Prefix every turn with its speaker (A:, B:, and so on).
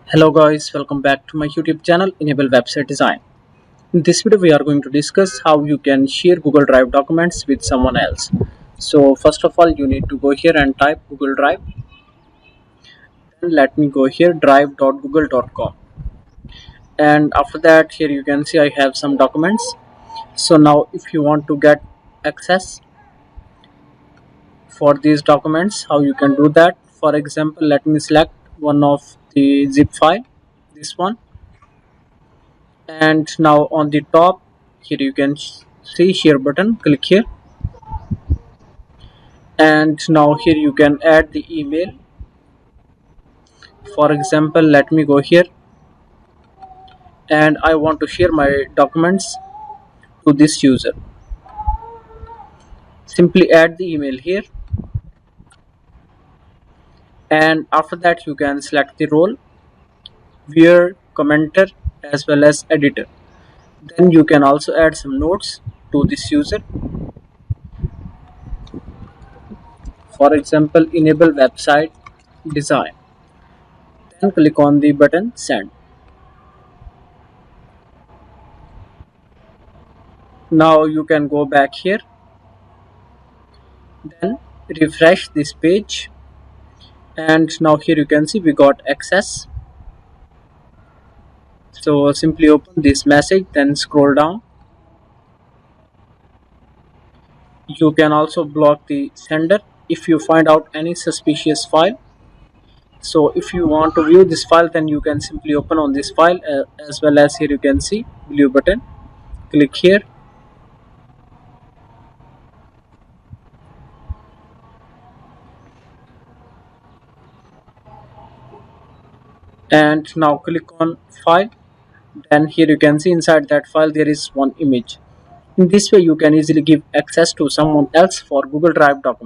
A: Hello guys, welcome back to my YouTube channel Enable Website Design. In this video we are going to discuss how you can share Google Drive documents with someone else. So first of all you need to go here and type Google Drive. Then let me go here drive.google.com, and after that here you can see I have some documents. So now if you want to get access for these documents, how you can do that? For example, let me select one of the zip file, this one, and now on the top here you can see share button. Click here, and now here you can add the email. For example, let me go here and I want to share my documents to this user. Simply add the email here, and after that you can select the role, viewer, commenter, as well as editor. Then you can also add some notes to this user. For example, enable website design. Then click on the button send. Now you can go back here, then refresh this page, and now here you can see we got access. So simply open this message, then scroll down. You can also block the sender if you find out any suspicious file. So if you want to view this file, then you can simply open on this file, as well as here you can see blue button. Click here, and now click on file. Then here you can see inside that file there is one image. In this way you can easily give access to someone else for Google Drive documents.